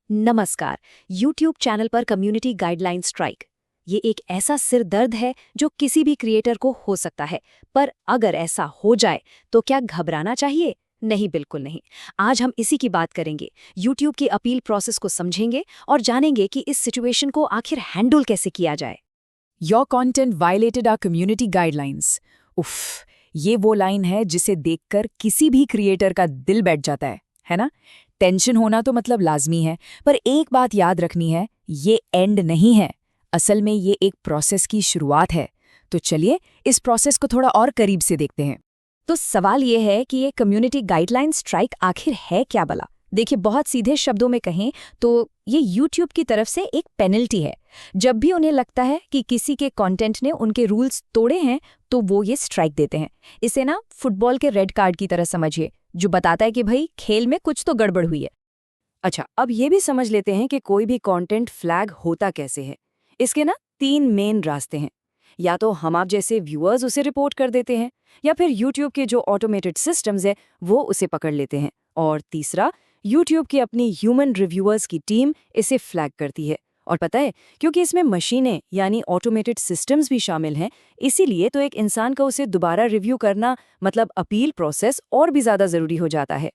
नमस्कार। YouTube channel पर community guideline strike ये एक ऐसा सिर दर्द है जो किसी भी क्रिएटर को हो सकता है। पर अगर ऐसा हो जाए तो क्या घबराना चाहिए? नहीं, बिल्कुल नहीं। आज हम इसी की बात करेंगे। YouTube की अपील प्रोसेस को समझेंगे और जानेंगे कि इस सिचुएशन को आखिर हैंडल कैसे किया जाए। Your content violated our community guidelines. उफ, ये वो लाइन है जिसे देखकर किसी भी क्रिएटर का दिल बैठ जाता है ना? टेंशन होना तो मतलब लाजमी है, पर एक बात याद रखनी है, ये एंड नहीं है। असल में ये एक प्रोसेस की शुरुआत है। तो चलिए इस प्रोसेस को थोड़ा और करीब से देखते हैं। तो सवाल ये है कि ये कम्युनिटी गाइडलाइन स्ट्राइक आखिर है क्या भला? देखिए, बहुत सीधे शब्दों में कहें तो ये YouTube की तरफ से एक पेनल्टी है। जब भी उन्हें लगता है कि किसी के कंटेंट ने उनके रूल्स तोड़े हैं तो वो ये स्ट्राइक देते हैं। इसे ना फुटबॉल के रेड कार्ड की तरह समझिए, जो बताता है कि भाई खेल में कुछ तो गड़बड़ हुई है। अच्छा, अब ये भी समझ लेते हैं कि कोई भी कंटेंट फ्लैग होता कैसे है। इसके ना 3 मेन रास्ते हैं। या तो हम आप जैसे व्यूअर्स उसे रिपोर्ट कर देते हैं, या फिर YouTube के जो ऑटोमेटेड सिस्टम्स है वो उसे पकड़ लेते हैं, और तीसरा YouTube की अपनी ह्यूमन रिव्यूअर्स की टीम इसे फ्लैग करती है। और पता है, क्योंकि इसमें मशीनें यानी ऑटोमेटेड सिस्टम्स भी शामिल हैं, इसीलिए तो एक इंसान का उसे दोबारा रिव्यू करना, मतलब अपील प्रोसेस, और भी ज़्यादा ज़रूरी हो जाता है।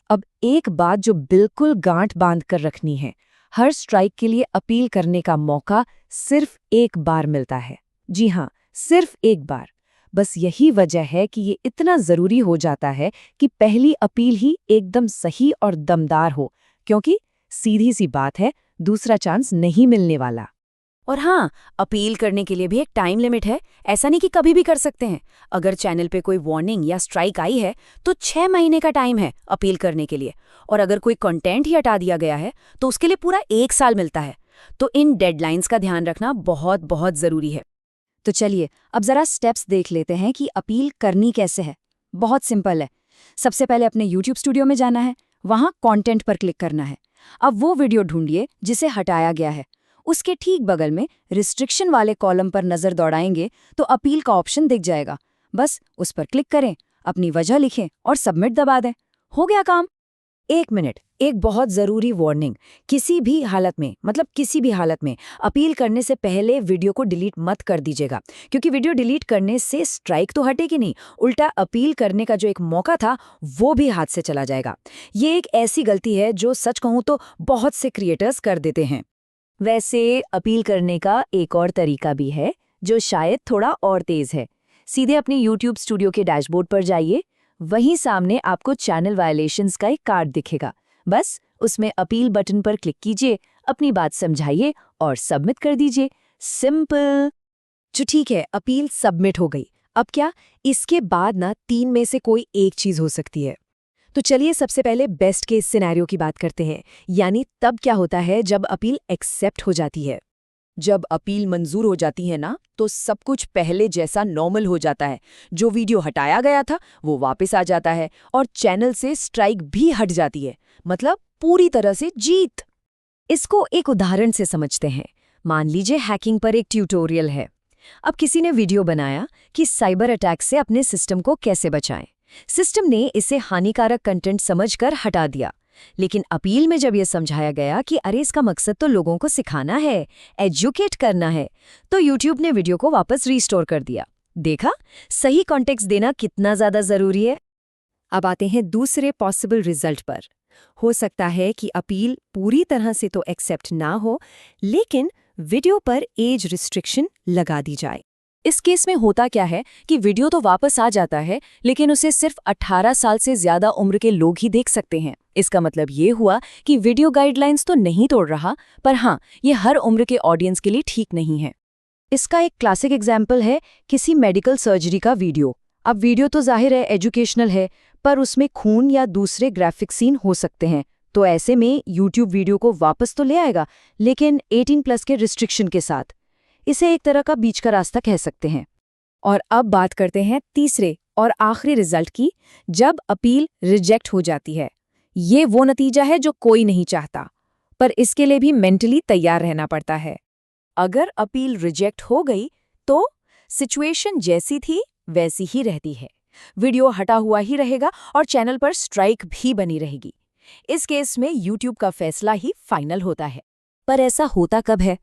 अब एक बात जो बिल्कुल गांठ बांध कर रखनी है, हर स्ट्राइक के लिए अपील करने का मौका सिर्फ एक बार मिलता है। जी हाँ, सिर्फ एक बार। बस यही वजह है कि ये इतना जरूरी हो जाता है कि पहली अपील ही एकदम सही और दमदार हो, क्योंकि सीधी सी बात है, दूसरा चांस नहीं मिलने वाला। और हाँ, अपील करने के लिए भी एक टाइम लिमिट है। ऐसा नहीं कि कभी भी कर सकते हैं। अगर चैनल पे कोई वार्निंग या स्ट्राइक आई है तो 6 महीने का टाइम है अपील करने के लिए। और अगर कोई कंटेंट ही हटा दिया गया है तो उसके लिए पूरा 1 साल मिलता है। तो इन डेडलाइंस का ध्यान रखना बहुत बहुत ज़रूरी है। तो चलिए अब जरा स्टेप्स देख लेते हैं कि अपील करनी कैसे है। बहुत सिंपल है। सबसे पहले अपने YouTube स्टूडियो में जाना है, वहाँ कंटेंट पर क्लिक करना है। अब वो वीडियो ढूंढिए जिसे हटाया गया है। उसके ठीक बगल में रिस्ट्रिक्शन वाले कॉलम पर नज़र दौड़ाएंगे तो अपील का ऑप्शन दिख जाएगा। बस उस पर क्लिक करें, अपनी वजह लिखें और सबमिट दबा दें। हो गया काम। 1 मिनट, एक बहुत ज़रूरी वार्निंग। किसी भी हालत में, मतलब किसी भी हालत में अपील करने से पहले वीडियो को डिलीट मत कर दीजिएगा, क्योंकि वीडियो डिलीट करने से स्ट्राइक तो हटेगी नहीं, उल्टा अपील करने का जो एक मौका था वो भी हाथ से चला जाएगा। ये एक ऐसी गलती है जो सच कहूँ तो बहुत से क्रिएटर्स कर देते हैं। वैसे अपील करने का एक और तरीका भी है जो शायद थोड़ा और तेज है। सीधे अपने YouTube स्टूडियो के डैशबोर्ड पर जाइए, वहीं सामने आपको चैनल वायलेशंस का एक कार्ड दिखेगा। बस उसमें अपील बटन पर क्लिक कीजिए, अपनी बात समझाइए और सबमिट कर दीजिए। सिंपल। जो ठीक है, अपील सबमिट हो गई। अब क्या? इसके बाद ना 3 में से कोई एक चीज़ हो सकती है। तो चलिए सबसे पहले बेस्ट केस सिनेरियो की बात करते हैं, यानी तब क्या होता है जब अपील एक्सेप्ट हो जाती है। जब अपील मंजूर हो जाती है ना, तो सब कुछ पहले जैसा नॉर्मल हो जाता है। जो वीडियो हटाया गया था वो वापस आ जाता है, और चैनल से स्ट्राइक भी हट जाती है। मतलब पूरी तरह से जीत। इसको एक उदाहरण से समझते हैं। मान लीजिए हैकिंग पर एक ट्यूटोरियल है। अब किसी ने वीडियो बनाया कि साइबर अटैक से अपने सिस्टम को कैसे बचाएं। सिस्टम ने इसे हानिकारक कंटेंट समझकर हटा दिया, लेकिन अपील में जब यह समझाया गया कि अरे इसका मकसद तो लोगों को सिखाना है, एजुकेट करना है, तो YouTube ने वीडियो को वापस रीस्टोर कर दिया। देखा, सही कॉन्टेक्स्ट देना कितना ज्यादा जरूरी है। अब आते हैं दूसरे पॉसिबल रिजल्ट पर। हो सकता है कि अपील पूरी तरह से तो एक्सेप्ट ना हो, लेकिन वीडियो पर एज रिस्ट्रिक्शन लगा दी जाए। इस केस में होता क्या है कि वीडियो तो वापस आ जाता है, लेकिन उसे सिर्फ 18 साल से ज्यादा उम्र के लोग ही देख सकते हैं। इसका मतलब ये हुआ कि वीडियो गाइडलाइंस तो नहीं तोड़ रहा, पर हाँ, ये हर उम्र के ऑडियंस के लिए ठीक नहीं है। इसका एक क्लासिक एग्जाम्पल है किसी मेडिकल सर्जरी का वीडियो। अब वीडियो तो जाहिर है एजुकेशनल है, पर उसमें खून या दूसरे ग्राफिक सीन हो सकते हैं। तो ऐसे में YouTube वीडियो को वापस तो ले आएगा, लेकिन 18+ के रिस्ट्रिक्शन के साथ। इसे एक तरह का बीच का रास्ता कह सकते हैं। और अब बात करते हैं तीसरे और आखिरी रिजल्ट की, जब अपील रिजेक्ट हो जाती है। ये वो नतीजा है जो कोई नहीं चाहता, पर इसके लिए भी मेंटली तैयार रहना पड़ता है। अगर अपील रिजेक्ट हो गई तो सिचुएशन जैसी थी वैसी ही रहती है। वीडियो हटा हुआ ही रहेगा और चैनल पर स्ट्राइक भी बनी रहेगी। इस केस में YouTube का फैसला ही फाइनल होता है। पर ऐसा होता कब है?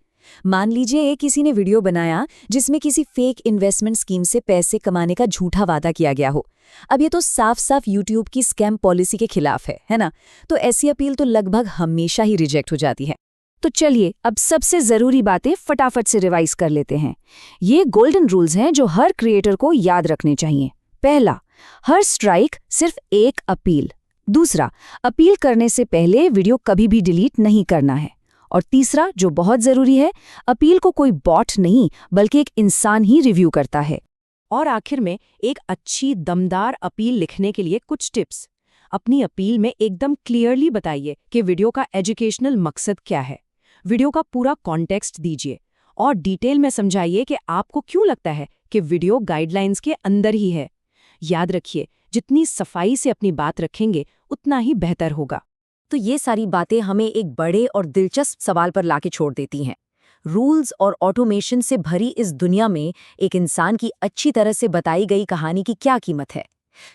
मान लीजिए किसी ने वीडियो बनाया जिसमें किसी फेक इन्वेस्टमेंट स्कीम से पैसे कमाने का झूठा वादा किया गया हो। अब ये तो साफ साफ यूट्यूब की स्कैम पॉलिसी के खिलाफ है ना? तो ऐसी अपील तो लगभग हमेशा ही रिजेक्ट हो जाती है। तो चलिए अब सबसे ज़रूरी बातें फटाफट से रिवाइज कर लेते हैं। ये गोल्डन रूल्स हैं जो हर क्रिएटर को याद रखने चाहिए। पहला, हर स्ट्राइक सिर्फ एक अपील। दूसरा, अपील करने से पहले वीडियो कभी भी डिलीट नहीं करना है। और तीसरा, जो बहुत ज़रूरी है, अपील को कोई बॉट नहीं बल्कि एक इंसान ही रिव्यू करता है। और आखिर में एक अच्छी दमदार अपील लिखने के लिए कुछ टिप्स। अपनी अपील में एकदम क्लियरली बताइए कि वीडियो का एजुकेशनल मकसद क्या है। वीडियो का पूरा कॉन्टेक्स्ट दीजिए और डिटेल में समझाइए कि आपको क्यों लगता है कि वीडियो गाइडलाइंस के अंदर ही है। याद रखिए, जितनी सफाई से अपनी बात रखेंगे उतना ही बेहतर होगा। तो ये सारी बातें हमें एक बड़े और दिलचस्प सवाल पर लाके छोड़ देती हैं। रूल्स और ऑटोमेशन से भरी इस दुनिया में एक इंसान की अच्छी तरह से बताई गई कहानी की क्या कीमत है?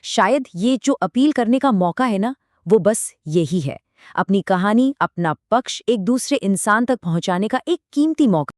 शायद ये जो अपील करने का मौका है ना, वो बस यही है। अपनी कहानी, अपना पक्ष एक दूसरे इंसान तक पहुंचाने का एक कीमती मौका।